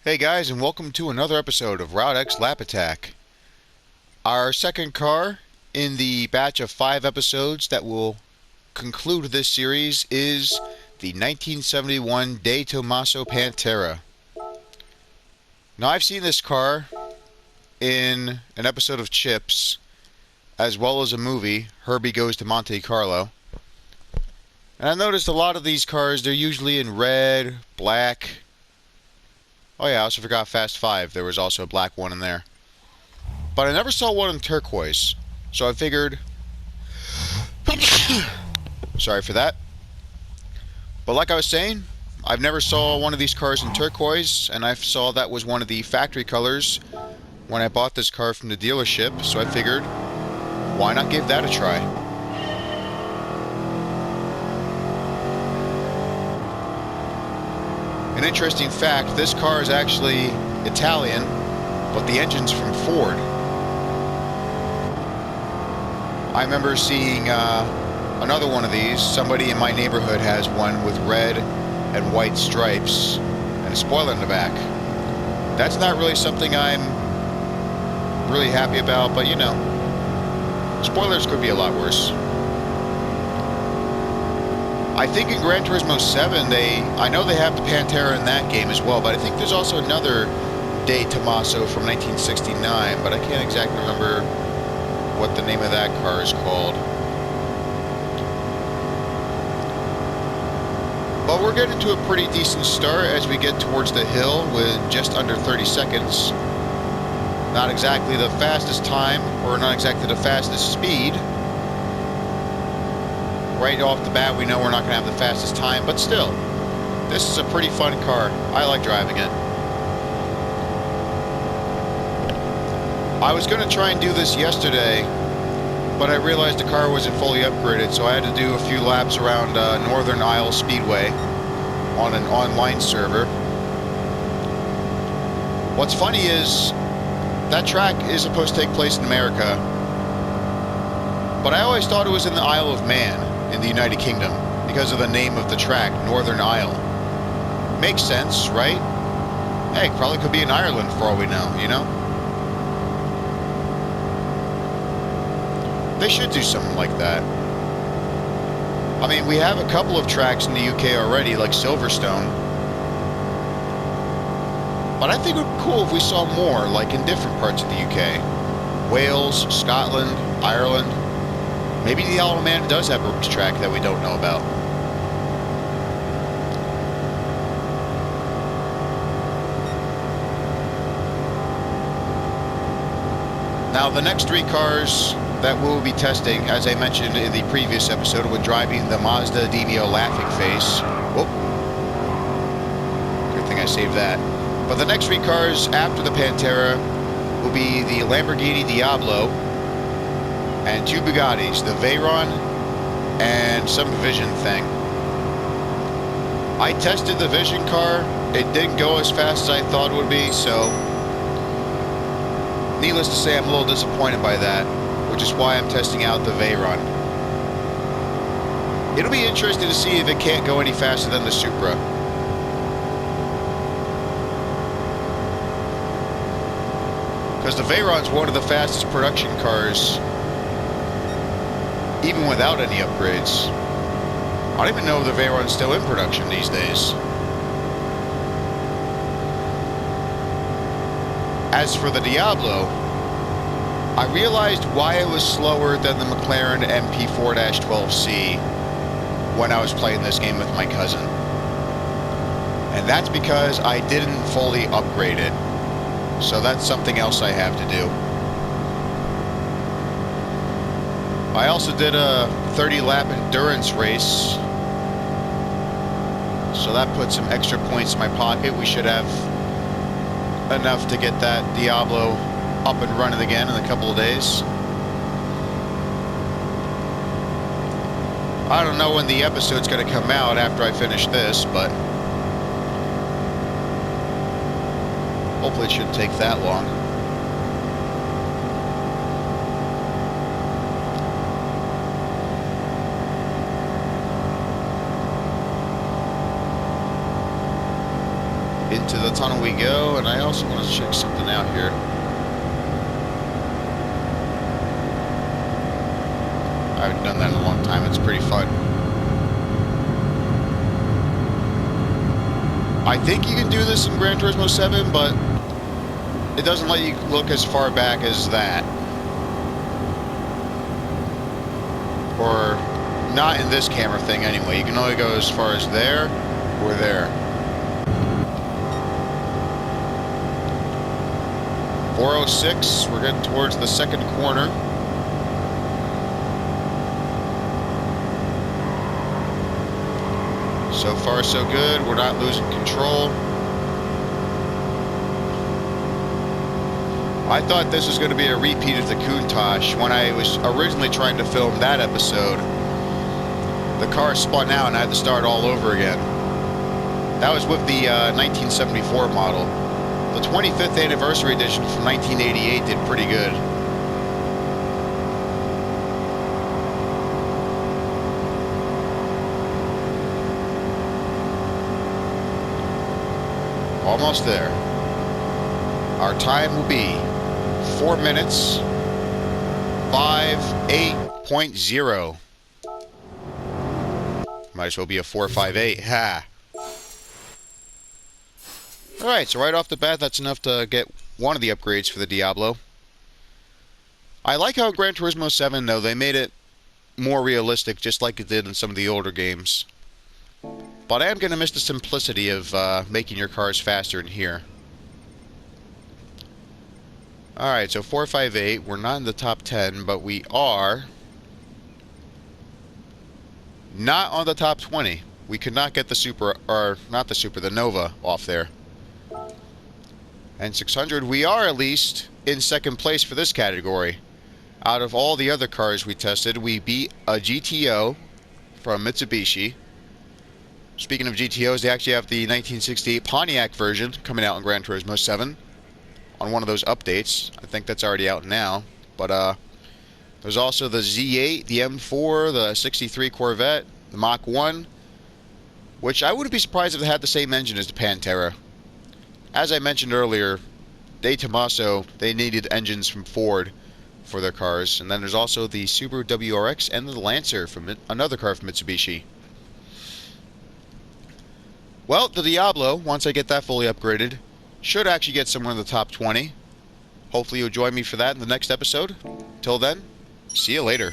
Hey guys, and welcome to another episode of Route X Lap Attack. Our second car in the batch of 5 episodes that will conclude this series is the 1971 DeTomaso Pantera. Now, I've seen this car in an episode of Chips, as well as a movie, Herbie Goes to Monte Carlo. And I noticed a lot of these cars, they're usually in red, black. Oh yeah, I also forgot Fast 5. There was also a black one in there. But I never saw one in turquoise. So I figured... Sorry for that. But like I was saying, I've never saw one of these cars in turquoise, and I saw that was one of the factory colors when I bought this car from the dealership, so I figured, why not give that a try? An interesting fact, this car is actually Italian, but the engine's from Ford. I remember seeing another one of these. Somebody in my neighborhood has one with red and white stripes and a spoiler in the back. That's not really something I'm really happy about, but you know, spoilers could be a lot worse. I think in Gran Turismo 7, I know they have the Pantera in that game as well, but I think there's also another DeTomaso from 1969, but I can't exactly remember what the name of that car is called. But we're getting to a pretty decent start as we get towards the hill with just under 30 seconds. Not exactly the fastest time, or not exactly the fastest speed. Right off the bat, we know we're not going to have the fastest time, but still, this is a pretty fun car. I like driving it. I was going to try and do this yesterday, but I realized the car wasn't fully upgraded, so I had to do a few laps around Northern Isle Speedway on an online server. What's funny is, that track is supposed to take place in America, but I always thought it was in the Isle of Man in the United Kingdom because of the name of the track, Northern Isle. Makes sense, right? Hey, it probably could be in Ireland for all we know, you know? They should do something like that. I mean, we have a couple of tracks in the UK already, like Silverstone. But I think it would be cool if we saw more, like in different parts of the UK. Wales, Scotland, Ireland. Maybe the Isle of Man does have a track that we don't know about. Now, the next 3 cars that we'll be testing, as I mentioned in the previous episode when driving the Mazda Demio Laughing Face. Whoop. Good thing I saved that. But the next 3 cars after the Pantera will be the Lamborghini Diablo and 2 Bugattis, the Veyron and some Vision thing. I tested the Vision car. It didn't go as fast as I thought it would be, so needless to say, I'm a little disappointed by that, which is why I'm testing out the Veyron. It'll be interesting to see if it can't go any faster than the Supra. Because the Veyron's one of the fastest production cars, even without any upgrades. I don't even know if the Veyron's still in production these days. As for the Diablo, I realized why it was slower than the McLaren MP4-12C when I was playing this game with my cousin. And that's because I didn't fully upgrade it. So that's something else I have to do. I also did a 30-lap endurance race, so that put some extra points in my pocket. We should have enough to get that Diablo up and running again in a couple of days. I don't know when the episode's going to come out after I finish this, but hopefully it shouldn't take that long. Into the tunnel we go, and I also want to check something out here. I haven't done that in a long time. It's pretty fun. I think you can do this in Gran Turismo 7, but it doesn't let you look as far back as that. Or not in this camera thing anyway. You can only go as far as there or there. 406, we're getting towards the second corner. So far so good, we're not losing control. I thought this was going to be a repeat of the Countach. When I was originally trying to film that episode, the car spun out and I had to start all over again. That was with the 1974 model. The 25th anniversary edition from 1988 did pretty good. Almost there. Our time will be 4 minutes 58.0. Might as well be a 458. Ha! Alright, so right off the bat, that's enough to get one of the upgrades for the Diablo. I like how in Gran Turismo 7, though, they made it more realistic, just like it did in some of the older games. But I am going to miss the simplicity of making your cars faster in here. Alright, so 458, we're not in the top 10, but we are not on the top 20. We could not get the Super, or not the Super, the Nova off there. And 600, we are at least in second place for this category. Out of all the other cars we tested, we beat a GTO from Mitsubishi. Speaking of GTOs, they actually have the 1968 Pontiac version coming out in Gran Turismo 7 on one of those updates. I think that's already out now. But there's also the Z8, the M4, the 63 Corvette, the Mach 1, which I wouldn't be surprised if they had the same engine as the Pantera. As I mentioned earlier, DeTomaso, they needed engines from Ford for their cars. And then there's also the Subaru WRX and the Lancer, from another car from Mitsubishi. Well, the Diablo, once I get that fully upgraded, should actually get somewhere in the top 20. Hopefully you'll join me for that in the next episode. Till then, see you later.